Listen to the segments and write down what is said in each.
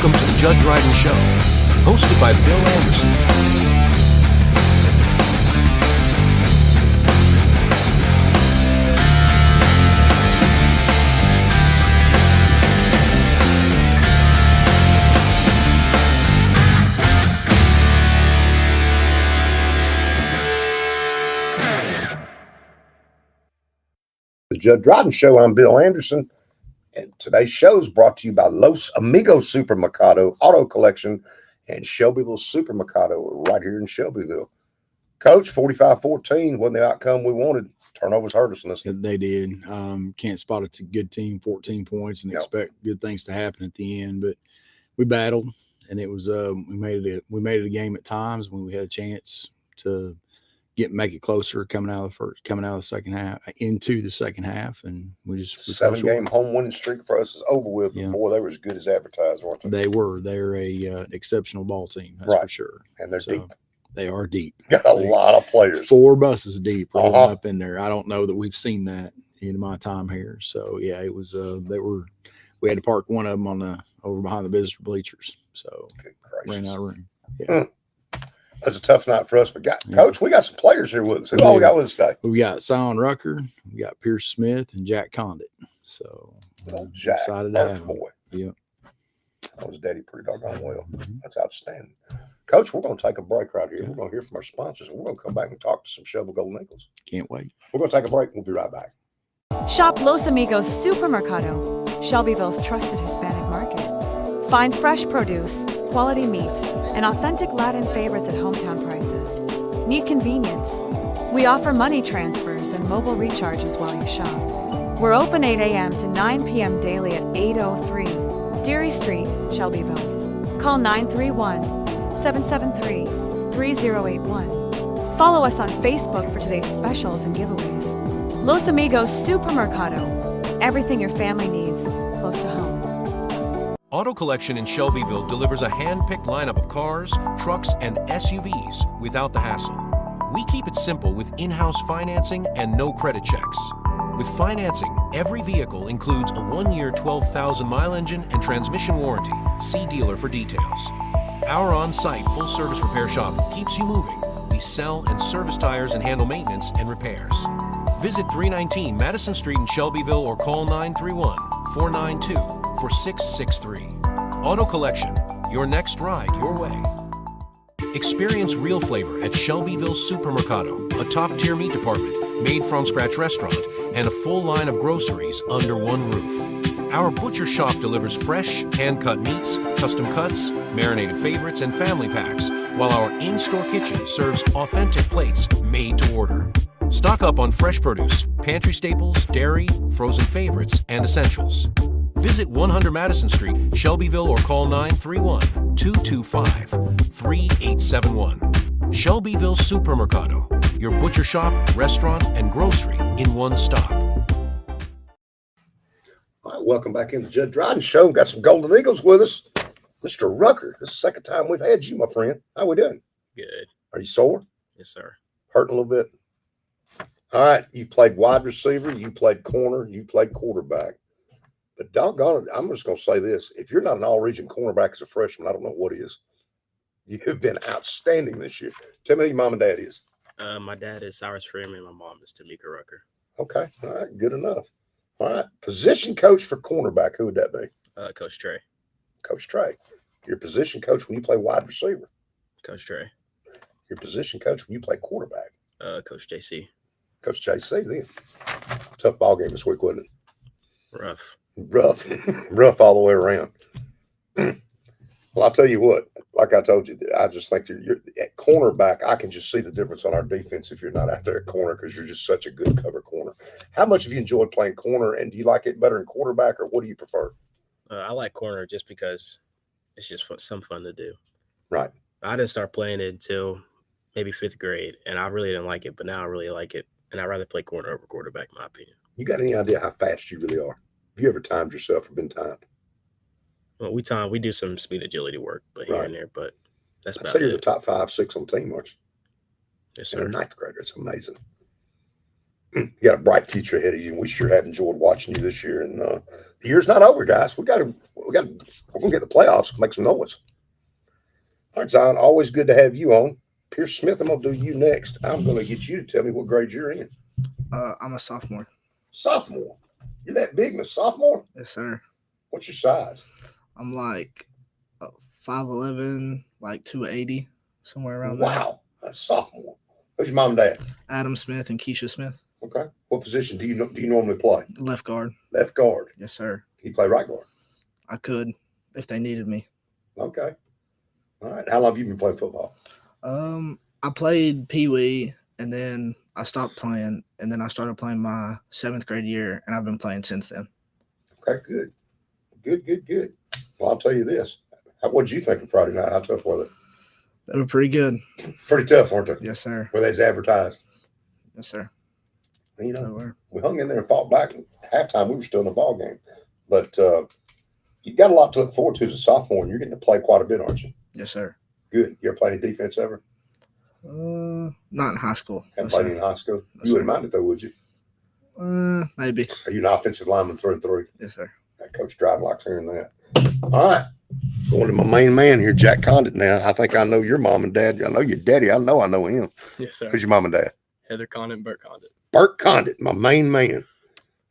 Welcome to the Jud Dryden Show, hosted by Bill Anderson. The Jud Dryden Show. I'm Bill Anderson, and today's show is brought to you by Los Amigos Supermercado Auto Collection and Shelbyville Supermercado right here in Shelbyville. Coach, 45-14 wasn't the outcome we wanted. Turnovers hurt us in this. They did. Can't spot it's a good team, 14 points, and expect good things to happen at the end. But we battled, and it was we made it a game at times when we had a chance to make it closer coming out of the second half into the second half, and we 7-game home winning streak for us is over with. Yeah. Boy, they were as good as advertised, weren't they? They're a exceptional ball team, that's for sure. And they're deep. They are deep. Got a lot of players. 4 buses deep rolling up in there. I don't know that we've seen that in my time here. So yeah, it was. We had to park one of them over behind the visitor bleachers. So ran out of room. Yeah. That's a tough night for us, but Coach, we got some players here with us. Who all we got with us today? We got Sion Rucker, we got Pierce Smith, and Jack Condit. So Jack, excited to have him. Boy. Yeah. That was daddy pretty doggone well. That's outstanding. Coach, we're going to take a break right here. Yeah. We're going to hear from our sponsors, and we're going to come back and talk to some Shelbyville Golden Eagles. Can't wait. We're going to take a break, and we'll be right back. Shop Los Amigos Supermercado, Shelbyville's trusted Hispanic market. Find fresh produce, quality meats, and authentic Latin favorites at hometown prices. Need convenience? We offer money transfers and mobile recharges while you shop. We're open 8 a.m. to 9 p.m. daily at 803 Deary Street, Shelbyville. Call 931-773-3081. Follow us on Facebook for today's specials and giveaways. Los Amigos Supermercado. Everything your family needs, close to home. Auto Collection in Shelbyville delivers a hand-picked lineup of cars, trucks, and SUVs without the hassle. We keep it simple with in-house financing and no credit checks. With financing, every vehicle includes a 1-year 12,000-mile engine and transmission warranty. See dealer for details. Our on-site full-service repair shop keeps you moving. We sell and service tires and handle maintenance and repairs. Visit 319 Madison Street in Shelbyville or call 931-492-4663. Auto Collection, your next ride your way. Experience real flavor at Shelbyville Supermercado, a top-tier meat department, made-from-scratch restaurant, and a full line of groceries under one roof. Our butcher shop delivers fresh, hand-cut meats, custom cuts, marinated favorites, and family packs, while our in-store kitchen serves authentic plates made to order. Stock up on fresh produce, pantry staples, dairy, frozen favorites, and essentials. Visit 100 Madison Street, Shelbyville, or call 931-225-3871. Shelbyville Supermercado, your butcher shop, restaurant, and grocery in one stop. All right, welcome back in the Jud Dryden Show. We've got some Golden Eagles with us. Mr. Rucker, this is the second time we've had you, my friend. How we doing? Good. Are you sore? Yes, sir. Hurting a little bit? All right, you played wide receiver, you played corner, you played quarterback. But doggone it, I'm just going to say this. If you're not an all-region cornerback as a freshman, I don't know what is. You've been outstanding this year. Tell me who your mom and dad is. My dad is Cyrus Freeman, and my mom is Tamika Rucker. Okay, all right, good enough. All right, position coach for cornerback, who would that be? Coach Trey. Coach Trey. Your position coach when you play wide receiver? Coach Trey. Your position coach when you play quarterback? Coach JC. Coach JC, then. Tough ball game this week, wasn't it? Rough Rough all the way around. Well, I'll tell you what, like I told you, I just think you're at cornerback, I can just see the difference on our defense if you're not out there at corner because you're just such a good cover corner. How much have you enjoyed playing corner, and do you like it better in quarterback, or what do you prefer? I like corner just because it's just some fun to do. Right. I didn't start playing it until maybe 5th grade, and I really didn't like it, but now I really like it, and I'd rather play corner over quarterback, in my opinion. You got any idea how fast you really are? Have you ever timed yourself or been timed? Well, we do some speed agility work, but here and there, but that's about it. You're it. the top 5, 6 on the team, aren't you? Yes, You're sir. a 9th grader. It's amazing. You got a bright future ahead of you, and we sure have enjoyed watching you this year. And the year's not over, guys. We're gonna get the playoffs. Make some noise. All right, Zion. Always good to have you on. Pierce Smith, I'm gonna do you next. I'm gonna get you to tell me what grade you're in. I'm a sophomore. Sophomore. You're that big, Miss Sophomore? Yes, sir. What's your size? I'm like 5'11", like 280, somewhere around there. Wow, that's sophomore. Who's your mom and dad? Adam Smith and Keisha Smith. Okay. What position do you normally play? Left guard. Left guard. Yes, sir. Can you play right guard? I could if they needed me. Okay. All right. How long have you been playing football? I played Pee Wee, and then I stopped playing, and then I started playing my 7th grade year, and I've been playing since then. Okay, good. Good. Well, I'll tell you this. What did you think of Friday night? How tough was it? They were pretty good. Pretty tough, weren't they? Yes, sir. Were they as advertised? Yes, sir. You know, They were. we hung in there and fought back. At halftime, we were still in the ball game. But you got a lot to look forward to as a sophomore, and you're getting to play quite a bit, aren't you? Yes, sir. Good. You ever played any defense ever? Not in high school. Haven't No, played sir. any in high school? No, You wouldn't sir. mind it, though, would you? Maybe. Are you an offensive lineman through and through? Yes, sir. Coach Dryden likes hearing that. All right. Going to my main man here, Jack Condit now. I think I know your mom and dad. I know your daddy. I know him. Yes, sir. Who's your mom and dad? Heather Condit and Bert Condit. Bert Condit, my main man.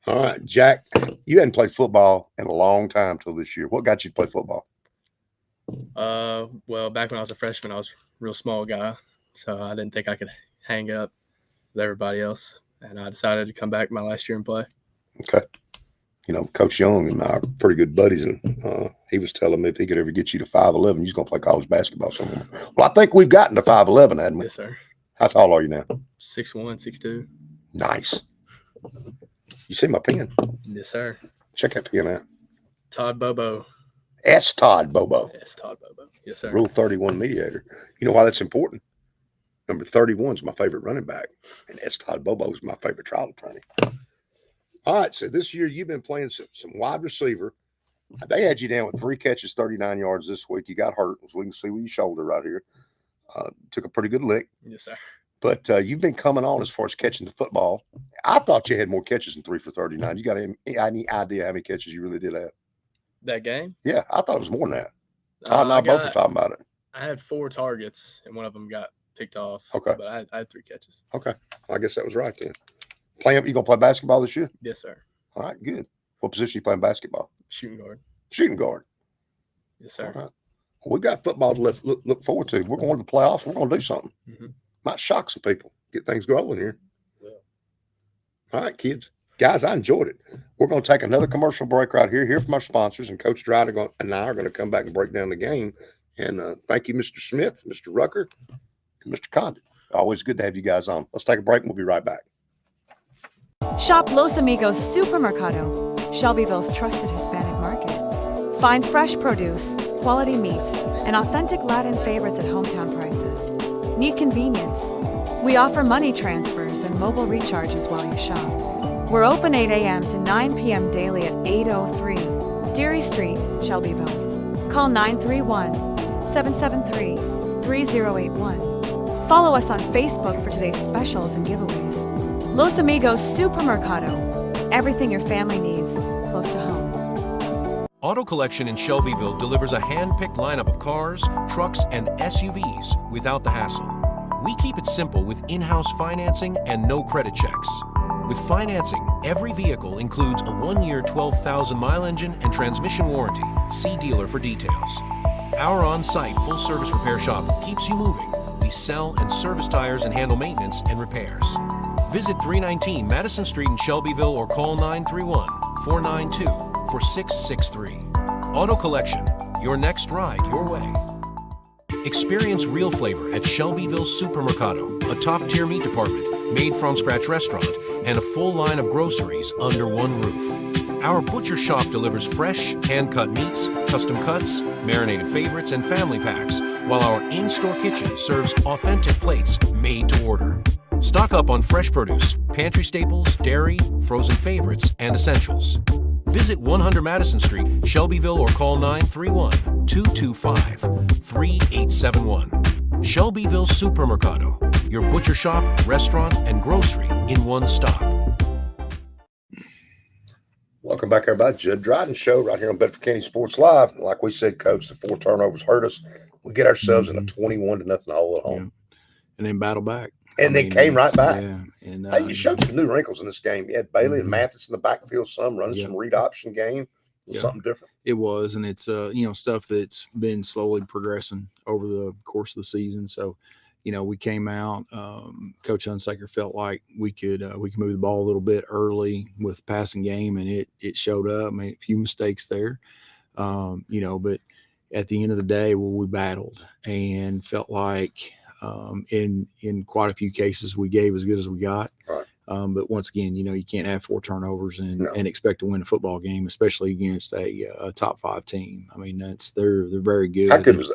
All right, Jack, you hadn't played football in a long time till this year. What got you to play football? Well, back when I was a freshman, I was a real small guy, so I didn't think I could hang up with everybody else, and I decided to come back my last year and play. Okay. You know, Coach Young and I are pretty good buddies, and he was telling me if he could ever get you to 5'11", you're going to play college basketball somewhere. Well, I think we've gotten to 5'11", hadn't we? Yes, sir. How tall are you now? 6'1", 6'2". Nice. You see my pen? Yes, sir. Check that pen out. Todd Bobo. S. Todd Bobo. Yes, Todd Bobo. Yes, sir. Rule 31 mediator. You know why that's important? Number 31 is my favorite running back, and S. Todd Bobo is my favorite trial attorney. All right, so this year you've been playing some wide receiver. They had you down with 3 catches, 39 yards this week. You got hurt, as we can see with your shoulder right here. Took a pretty good lick. Yes, sir. But you've been coming on as far as catching the football. I thought you had more catches than 3 for 39. You got any idea how many catches you really did have? That game? Yeah, I thought it was more than that. Todd and I both were talking about it. I had 4 targets, and one of them got picked off. Okay. But I had 3 catches. Okay. I guess that was right then. You going to play basketball this year? Yes, sir. All right, good. What position you playing basketball? Shooting guard. Shooting guard. Yes, sir. All right. Well, we got football to look forward to. We're going to the playoffs. We're going to do something. Mm-hmm. Might shock some people. Get things going here. Yeah. All right, kids. Guys, I enjoyed it. We're going to take another commercial break right here. Hear from our sponsors, and Coach Dryden and I are going to come back and break down the game. And thank you, Mr. Smith, Mr. Rucker, and Mr. Condit. Always good to have you guys on. Let's take a break, and we'll be right back. Shop Los Amigos Supermercado, Shelbyville's trusted Hispanic market. Find fresh produce, quality meats, and authentic Latin favorites at hometown prices. Need convenience? We offer money transfers and mobile recharges while you shop. We're open 8 a.m. to 9 p.m. daily at 803 Deary Street, Shelbyville. Call 931-773-3081. Follow us on Facebook for today's specials and giveaways. Los Amigos Supermercado. Everything your family needs, close to home. Auto Collection in Shelbyville delivers a hand-picked lineup of cars, trucks, and SUVs without the hassle. We keep it simple with in-house financing and no credit checks. With financing, every vehicle includes a 1-year 12,000-mile engine and transmission warranty. See dealer for details. Our on-site full-service repair shop keeps you moving. We sell and service tires and handle maintenance and repairs. Visit 319 Madison Street in Shelbyville or call 931-492-4663. Auto Collection, your next ride your way. Experience real flavor at Shelbyville Supermercado, a top-tier meat department, made-from-scratch restaurant, and a full line of groceries under one roof. Our butcher shop delivers fresh, hand-cut meats, custom cuts, marinated favorites, and family packs, while our in-store kitchen serves authentic plates made to order. Stock up on fresh produce, pantry staples, dairy, frozen favorites, and essentials. Visit 100 Madison Street, Shelbyville, or call 931-225-3871. Shelbyville Supermercado, your butcher shop, restaurant, and grocery in one stop. Welcome back, everybody. Jud Dryden Show right here on Bedford County Sports Live. Like we said, Coach, the 4 turnovers hurt us. We get ourselves in a 21-0 hole at home. Yeah. And then battle back. And they came right back. Yeah. And hey, you showed some new wrinkles in this game. You had Bailey and Mathis in the backfield, some running some read option game. Something different. It was, and it's stuff that's been slowly progressing over the course of the season. So, we came out. Coach Hunsaker felt like we could move the ball a little bit early with the passing game, and it showed up. Made a few mistakes there, but at the end of the day, we battled and felt like in quite a few cases we gave as good as we got. Right. But once again, you can't have 4 turnovers and expect to win a football game, especially against a top 5 team. I mean, they're very good. How good was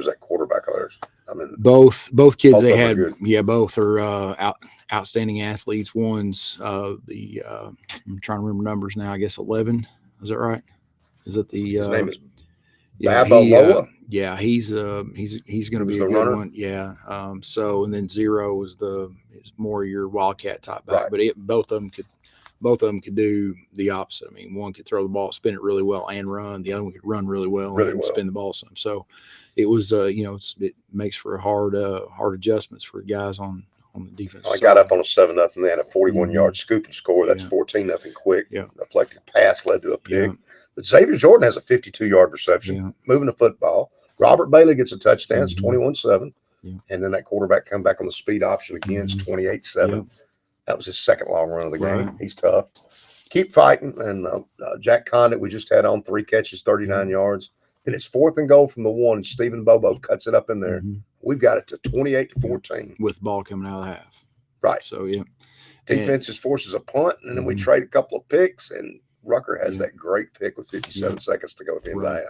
that quarterback of theirs? I mean, both kids they had, both are outstanding athletes. One's I'm trying to remember numbers now. I guess 11. Is that right? Is it the his name is Babaloa? He's going to be a good runner. one. Yeah. And then 0 is more your wildcat type back, right. but both of them could do the opposite. I mean, one could throw the ball, spin it really well, and run. The other one could run really well and spin the ball some. So it was, it makes for hard adjustments for guys on the defense. I got up on a 7-0. They had a 41-yard scoop and score. That's 14-0 quick. Yeah. Deflected pass led to a pick. Yeah. But Xavier Jordan has a 52-yard reception, moving the football. Robert Bailey gets a touchdown. It's 21-7. Yeah. And then that quarterback come back on the speed option again. It's 28-7. Yeah. That was his second long run of the game. Right. He's tough. Keep fighting. And Jack Condit, we just had on 3 catches, 39 yards. And it's 4th and goal from the 1. Stephen Bobo cuts it up in there. We've got it to 28-14. With the ball coming out of the half. Right. So, yeah. Defense forces a punt, and then we trade a couple of picks, and Rucker has that great pick with 57 seconds to go at the end of the half.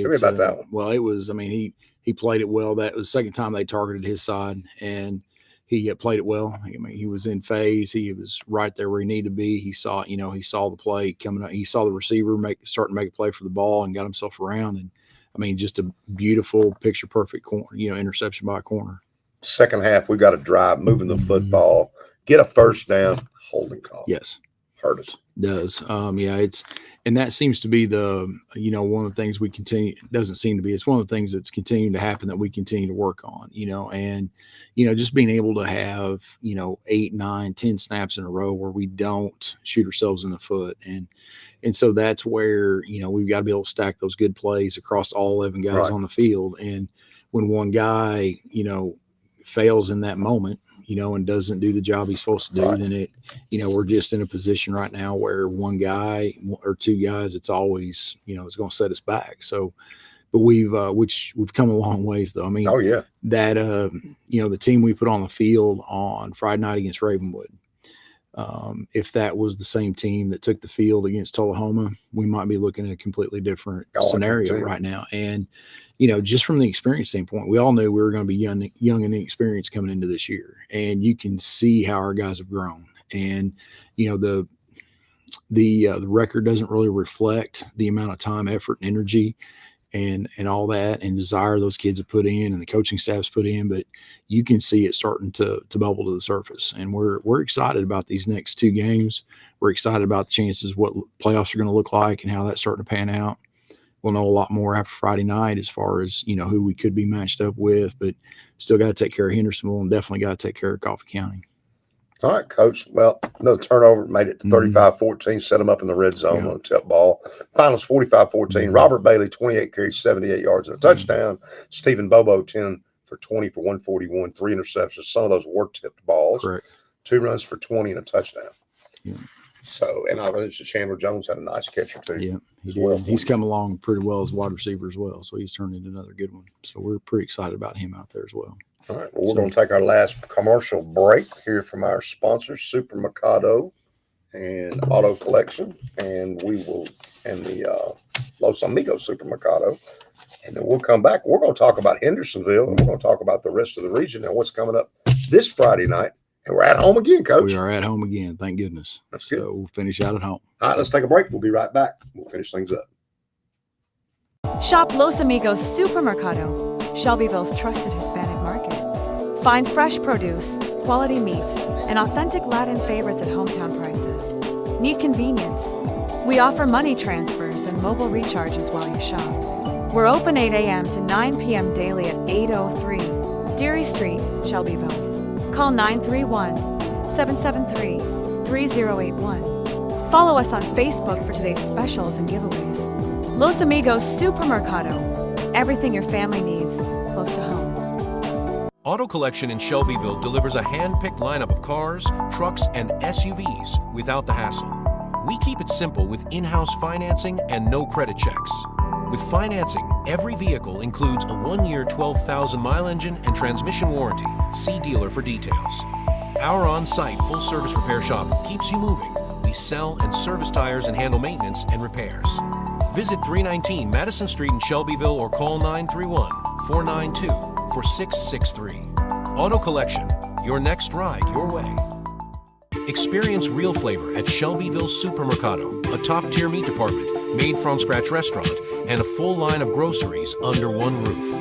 Tell me about that one. Well, it was, he played it well. That was the second time they targeted his side, and he played it well. He was in phase. He was right there where he needed to be. He saw the play coming up. He saw the receiver starting to make a play for the ball and got himself around. And just a beautiful, picture perfect corner, interception by a corner. Second half, we got to drive, moving the football, get a first down, holding call. Yes. Hurt us. Does. And that seems to be one of the things we continue, doesn't seem to be, it's one of the things that's continuing to happen that we continue to work on, and, just being able to have, 8, 9, 10 snaps in a row where we don't shoot ourselves in the foot. And so that's where, we've got to be able to stack those good plays across all 11 guys on the field. And when one guy, fails in that moment, and doesn't do the job he's supposed to do, then it, we're just in a position right now where one guy or 2 guys, it's always, it's going to set us back. So, but we've come a long ways though. I mean, that, the team we put on the field on Friday night against Ravenwood, if that was the same team that took the field against Tullahoma, we might be looking at a completely different scenario right now. And, just from the experience standpoint, we all knew we were going to be young and inexperienced coming into this year. And you can see how our guys have grown. And, the record doesn't really reflect the amount of time, effort, and energy and all that and desire those kids have put in and the coaching staff's put in, but you can see it starting to bubble to the surface. And we're excited about these next 2 games. We're excited about the chances, what playoffs are going to look like and how that's starting to pan out. We'll know a lot more after Friday night as far as, who we could be matched up with, but still got to take care of Hendersonville and definitely got to take care of Coffee County. All right, Coach. Well, another turnover made it to 35-14, set them up in the red zone on a tip ball. Finals 45-14. Robert Bailey, 28 carries, 78 yards and a touchdown. Stephen Bobo, 10 for 20 for 141, 3 interceptions. Some of those were tipped balls. Correct. 2 runs for 20 and a touchdown. Yeah. So, and I mentioned Chandler Jones had a nice catch or 2. Yeah. He's come along pretty well as wide receiver as well. So he's turned into another good one. So we're pretty excited about him out there as well. All right. Well, we're going to take our last commercial break here from our sponsors, Super Mercado and Auto Collection, and the Los Amigos Supermercado. And then we'll come back. We're going to talk about Hendersonville, and we're going to talk about the rest of the region and what's coming up this Friday night. And we're at home again, Coach. We are at home again. Thank goodness. That's good. So we'll finish out at home. All right, let's take a break. We'll be right back. We'll finish things up. Shop Los Amigos Supermercado, Shelbyville's trusted Hispanic market. Find fresh produce, quality meats, and authentic Latin favorites at hometown prices. Need convenience? We offer money transfers and mobile recharges while you shop. We're open 8 a.m. to 9 p.m. daily at 803 Deary Street, Shelbyville. Call 931-773-3081. Follow us on Facebook for today's specials and giveaways. Los Amigos Supermercado. Everything your family needs, close to home. Auto Collection in Shelbyville delivers a hand-picked lineup of cars, trucks, and SUVs without the hassle. We keep it simple with in-house financing and no credit checks. With financing, every vehicle includes a 1-year 12,000-mile engine and transmission warranty. See dealer for details. Our on-site full-service repair shop keeps you moving. We sell and service tires and handle maintenance and repairs. Visit 319 Madison Street in Shelbyville or call 931-492-4663. Auto Collection, your next ride your way. Experience real flavor at Shelbyville Supermercado, a top-tier meat department, made from scratch restaurant, and a full line of groceries under one roof.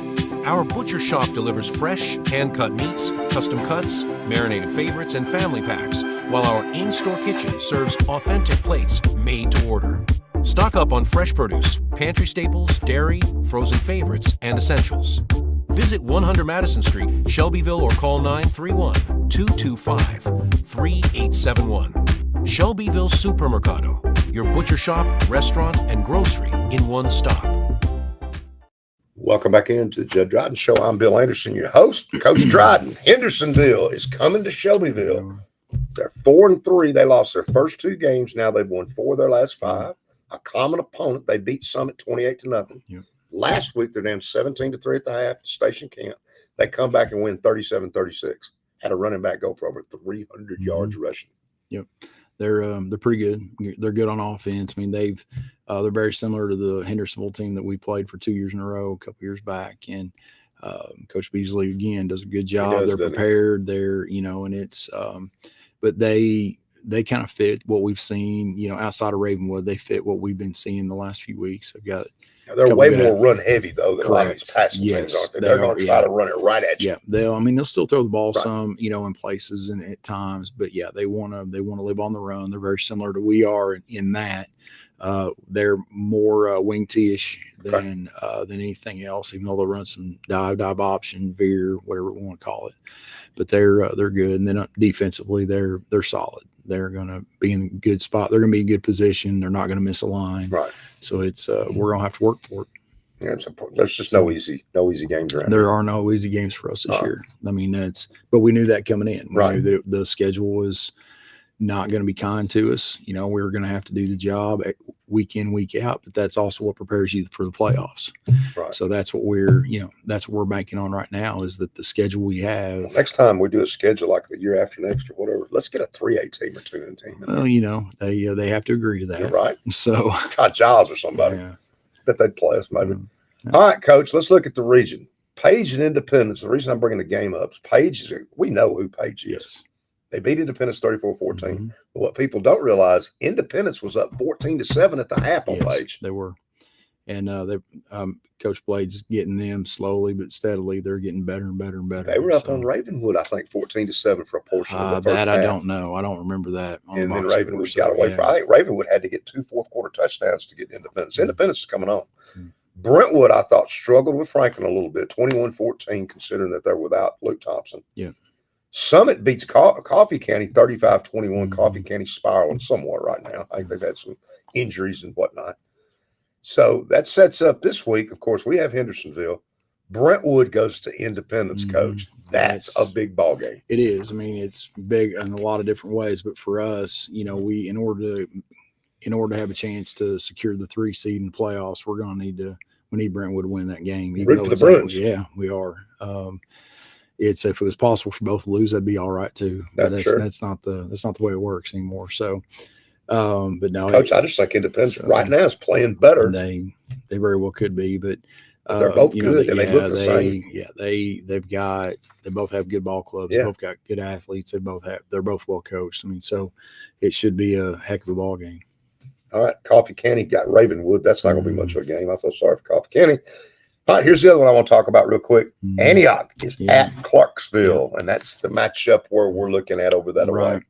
Our butcher shop delivers fresh, hand-cut meats, custom cuts, marinated favorites, and family packs, while our in-store kitchen serves authentic plates made to order. Stock up on fresh produce, pantry staples, dairy, frozen favorites, and essentials. Visit 100 Madison Street, Shelbyville, or call 931-225-3871. Shelbyville Supermercado, your butcher shop, restaurant, and grocery in one stop. Welcome back into the Jud Dryden Show. I'm Bill Anderson, your host. Coach Dryden. Hendersonville is coming to Shelbyville. They're 4-3. They lost their first 2 games. Now they've won 4 of their last 5. A common opponent. They beat Summit 28-0. Yep. Last week, they're down 17-3 at the half at Station Camp. They come back and win 37-36. Had a running back go for over 300 yards rushing. Yep. They're pretty good. They're good on offense. I mean, they're very similar to the Hendersonville team that we played for 2 years in a row, a couple years back. And Coach Beasley again does a good job. They're prepared. They're and it's but they kind of fit what we've seen. Outside of Ravenwood, they fit what we've been seeing the last few weeks. They've got. They're way more run heavy though than a lot of these passing teams, aren't they? They're going to try to run it right at you. Yeah, they'll still throw the ball some, in places and at times, but yeah, they want to live on the run. They're very similar to we are in that. They're more wing tee-ish than anything else, even though they'll run some dive option, veer, whatever we want to call it. But they're good, and then defensively they're solid. They're going to be in a good spot. They're going to be in good position. They're not going to miss a line. Right. So it's we're going to have to work for it. Yeah, there's just no easy games around. There are no easy games for us this year. I mean, but we knew that coming in. We knew that the schedule was not going to be kind to us. We were going to have to do the job week in, week out, but that's also what prepares you for the playoffs. Right. So that's what we're banking on right now is that the schedule we have. Well, next time we do a schedule like the year after next or whatever, let's get a 3A team or 2N team. Well, they have to agree to that. You're right. So Todd Giles or somebody. Yeah. Bet they'd play us maybe. Yeah. All right, Coach, let's look at the region. Page and Independence. The reason I'm bringing the game up is Page we know who Page is. Yes. They beat Independence 34-14. Mm-hmm. But what people don't realize, Independence was up 14-7 at the half on Page. They were. And Coach Blade's getting them slowly but steadily. They're getting better and better and better. They were up on Ravenwood, I think, 14-7 for a portion of the first half. I don't know. I don't remember that. And then Ravenwood got away from. I think Ravenwood had to get 2 fourth-quarter touchdowns to get Independence. Independence is coming on. Mm-hmm. Brentwood, I thought, struggled with Franklin a little bit, 21-14, considering that they're without Luke Thompson. Yeah. Summit beats Coffee County 35-21. Mm-hmm. Coffee County spiraling somewhat right now. I think they've had some injuries and whatnot. So that sets up this week. Of course, we have Hendersonville. Brentwood goes to Independence, Coach. That's a big ball game. It is. I mean, it's big in a lot of different ways. But for us, we in order to have a chance to secure the 3 seed in the playoffs, we need Brentwood to win that game. Root for the Bruins. Yeah, we are. If it was possible for both to lose, that'd be all right too. But that's not the way it works anymore. So, but no, Coach, I just think Independence right now is playing better. They very well could be, but they're both good and they look the same. Yeah, they both have good ball clubs. Yeah. They both got good athletes. They're both well coached. I mean, so it should be a heck of a ball game. All right, Coffee County got Ravenwood. That's not going to be much of a game. I feel sorry for Coffee County. All right, here's the other one I want to talk about real quick. Antioch is Yeah. at Clarksville, and that's the matchup where we're looking at over that away.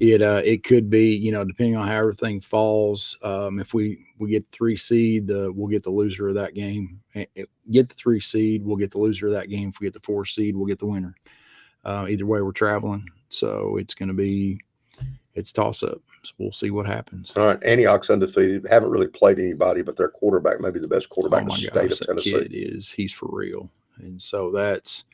It could be, you know, depending on how everything falls. If we get the 3 seed, we'll get the loser of that game. Get the 3 seed, we'll get the loser of that game. If we get the 4 seed, we'll get the winner. Either way, we're traveling, so it's going to be toss up. So we'll see what happens. All right, Antioch's undefeated. Haven't really played anybody, but their quarterback may be the best quarterback in the state of Tennessee. He's for real, and so that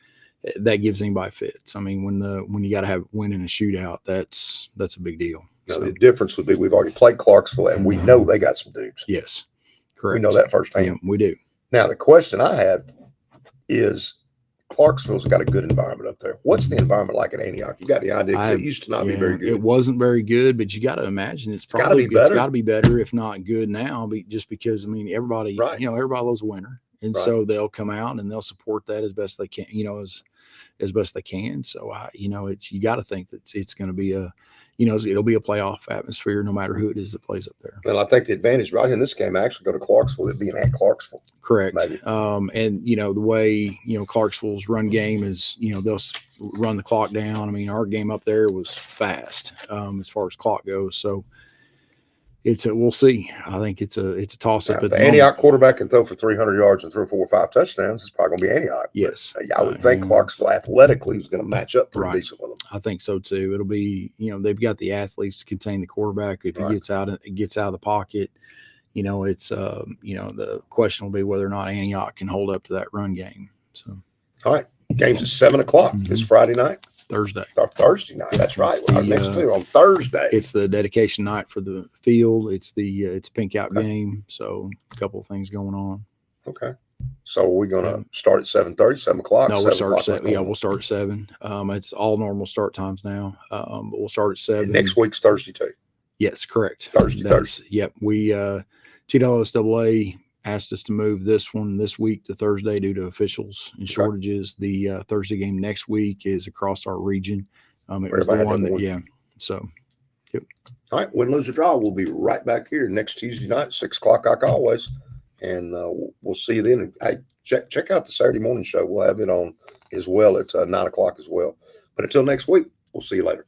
gives anybody fits. I mean, when you got to have win in a shootout, that's a big deal. Now, the difference would be we've already played Clarksville, and we know they got some dudes. Yes, correct. We know that firsthand. Yeah, we do. Now, the question I have is, Clarksville's got a good environment up there. What's the environment like at Antioch? You got the idea? Because it used to not be very good. It wasn't very good, but you got to imagine it's got to be better, if not good now. Just because, I mean, everybody loves a winner, and so they'll come out and they'll support that as best they can. You know, as best they can. So you got to think that it's going to be it'll be a playoff atmosphere no matter who it is that plays up there. Well, I think the advantage right in this game actually go to Clarksville, it being at Clarksville. Correct. Maybe. And the way Clarksville's run game is, they'll run the clock down. I mean, our game up there was fast as far as clock goes. So we'll see. I think it's a toss up. If the Antioch quarterback can throw for 300 yards and throw 4 or 5 touchdowns, it's probably going to be Antioch. Yes. But I would think Clarksville athletically was going to match up pretty decent with them. I think so too. It'll be, they've got the athletes to contain the quarterback. If he gets out of the pocket, it's the question will be whether or not Antioch can hold up to that run game. So, all right, game's at 7 o'clock this Friday night. Thursday night. That's right. Next two on Thursday. It's the dedication night for the field. It's pink out game. So a couple of things going on. Okay. So we're going to start at 7:30, 7 o'clock. No, we'll start at 7. Yeah, we'll start at 7. It's all normal start times now. But we'll start at 7. And next week's Thursday too. Yes, correct. Thursday. Yep. We TWSAA asked us to move this one this week to Thursday due to officials and shortages. The Thursday game next week is across our region. It was the one that, so, yep. All right, win, lose, or draw. We'll be right back here next Tuesday night, 6 o'clock, like always. And we'll see you then. Hey, check out the Saturday morning show. We'll have it on as well at 9 o'clock as well. But until next week, we'll see you later.